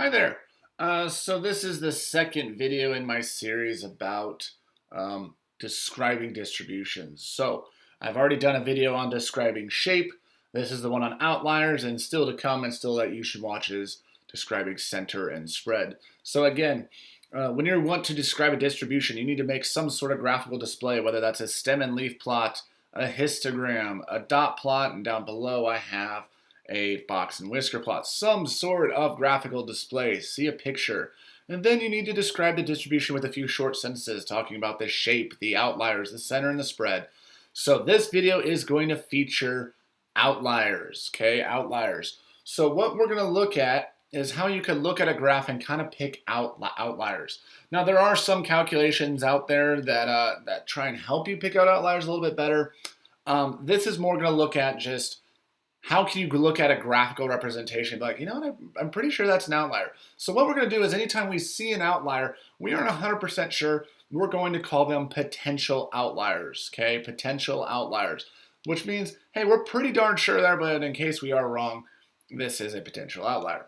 Hi there. So this is the second video in my series about describing distributions. So I've already done a video on describing shape. This is the one on outliers, and still to come and still that you should watch is describing center and spread. So again, when you want to describe a distribution, you need to make some sort of graphical display, whether that's a stem and leaf plot, a histogram, a dot plot, and down below I have a box and whisker plot, some sort of graphical display. See a picture. And then you need to describe the distribution with a few short sentences talking about the shape, the outliers, the center, and the spread. So this video is going to feature outliers, okay? Outliers. So what we're going to look at is how you can look at a graph and kind of pick out outliers. Now there are some calculations out there that try and help you pick out outliers a little bit better. This is more going to look at just how can you look at a graphical representation and be like, you know what, I'm pretty sure that's an outlier. So what we're going to do is anytime we see an outlier, we aren't 100% sure, we're going to call them potential outliers, okay? Potential outliers, which means, hey, we're pretty darn sure there, but in case we are wrong, this is a potential outlier.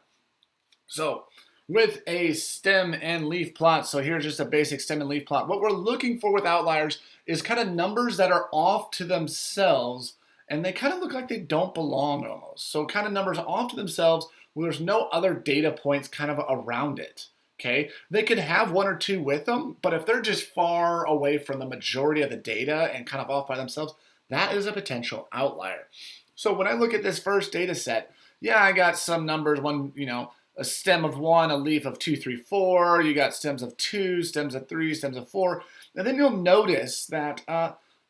So with a stem and leaf plot, so here's just a basic stem and leaf plot, what we're looking for with outliers is kind of numbers that are off to themselves and they kind of look like they don't belong almost. So kind of numbers off to themselves where there's no other data points kind of around it, okay? They could have one or two with them, but if they're just far away from the majority of the data and kind of off by themselves, that is a potential outlier. So when I look at this first data set, yeah, I got some numbers, one, a stem of 1, a leaf of 2, 3, 4, you got stems of 2, stems of 3, stems of 4, and then you'll notice that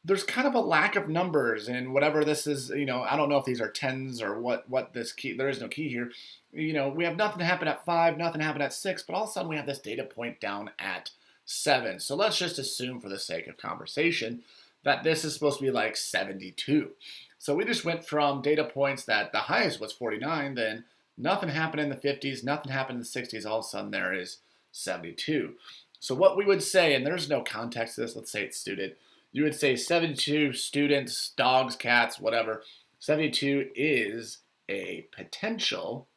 there's kind of a lack of numbers in whatever this is, I don't know if these are tens or what this key, there is no key here. We have nothing happen at 5, nothing happen at 6, but all of a sudden we have this data point down at 7. So let's just assume for the sake of conversation that this is supposed to be like 72. So we just went from data points that the highest was 49, then nothing happened in the 50s, nothing happened in the 60s, all of a sudden there is 72. So what we would say, and there's no context to this, let's say it's student, you would say 72 students, dogs, cats, whatever. 72 is a potential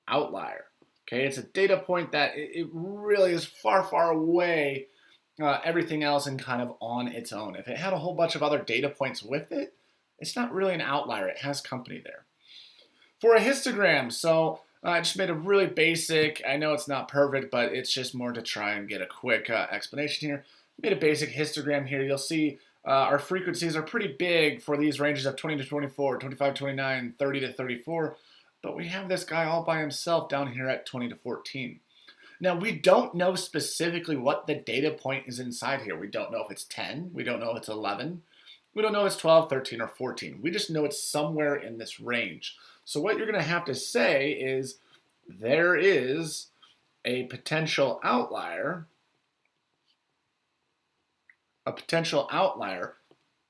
outlier. Okay, it's a data point that it really is far, far away everything else and kind of on its own. If it had a whole bunch of other data points with it, it's not really an outlier. It has company there. For a histogram, so I just made a really basic, I know it's not perfect, but it's just more to try and get a quick explanation here. Made a basic histogram here. You'll see our frequencies are pretty big for these ranges of 20 to 24, 25 to 29, 30 to 34, but we have this guy all by himself down here at 20 to 14. Now, we don't know specifically what the data point is inside here. We don't know if it's 10, we don't know if it's 11, we don't know if it's 12, 13, or 14. We just know it's somewhere in this range. So what you're going to have to say is there is a potential outlier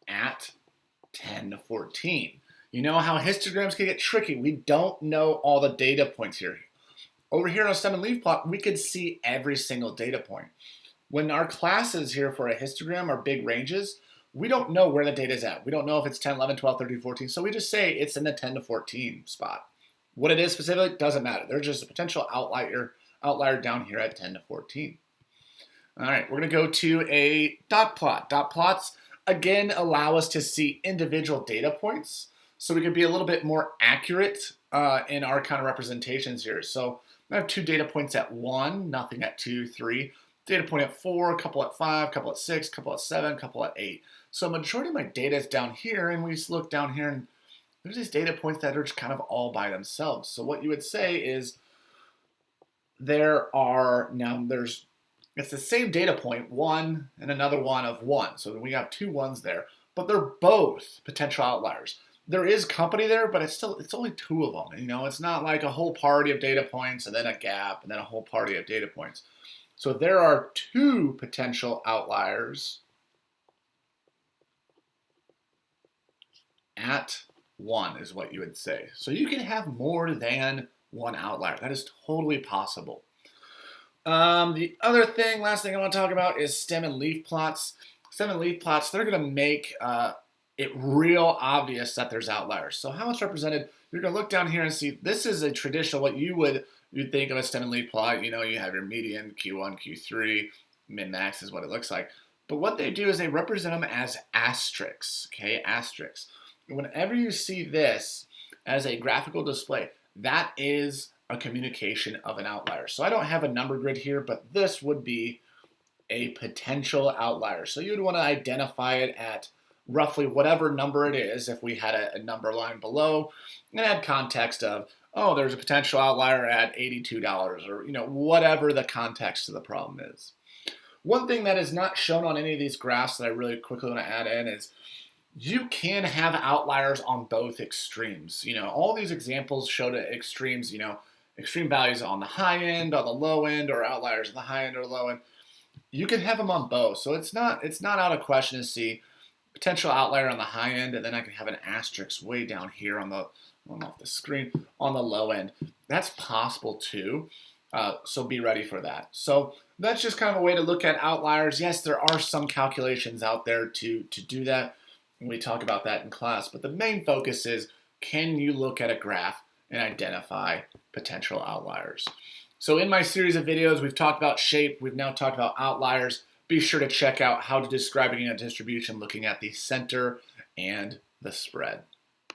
at 10 to 14. You know how histograms can get tricky. We don't know all the data points here. Over here on a stem and leaf plot, we could see every single data point. When our classes here for a histogram are big ranges, we don't know where the data is at. We don't know if it's 10, 11, 12, 13, 14. So we just say it's in the 10 to 14 spot. What it is specifically doesn't matter. There's just a potential outlier down here at 10 to 14. All right, we're going to go to a dot plot. Dot plots, again, allow us to see individual data points, so we can be a little bit more accurate in our kind of representations here. So I have 2 data points at 1, nothing at 2, 3. Data point at 4, a couple at 5, a couple at 6, a couple at 7, a couple at 8. So a majority of my data is down here, and we just look down here, and there's these data points that are just kind of all by themselves. So what you would say is it's the same data point, 1 and another one of 1. So we have 2 ones there, but they're both potential outliers. There is company there, but it's only 2 of them. It's not like a whole party of data points and then a gap and then a whole party of data points. So there are 2 potential outliers at 1 is what you would say. So you can have more than 1 outlier. That is totally possible. The other thing, last thing I want to talk about is stem and leaf plots. Stem and leaf plots, they're going to make it real obvious that there's outliers. So how it's represented, you're going to look down here and see this is a traditional, what you would you'd think of a stem and leaf plot, you have your median, Q1, Q3, min-max is what it looks like. But what they do is they represent them as asterisks, okay, asterisks. Whenever you see this as a graphical display, that is a communication of an outlier. So I don't have a number grid here, but this would be a potential outlier. So you'd want to identify it at roughly whatever number it is, if we had a number line below, and add context of, oh, there's a potential outlier at $82, or whatever the context of the problem is. One thing that is not shown on any of these graphs that I really quickly want to add in is you can have outliers on both extremes. All these examples show the extremes, extreme values on the high end, on the low end, or outliers on the high end or low end. You can have them on both. So it's not out of question to see potential outlier on the high end, and then I can have an asterisk way down here on the off the screen on the low end. That's possible too. So be ready for that. So that's just kind of a way to look at outliers. Yes, there are some calculations out there to do that. We talk about that in class, but the main focus is, can you look at a graph and identify potential outliers? So in my series of videos, we've talked about shape. We've now talked about outliers. Be sure to check out how to describing a distribution looking at the center and the spread.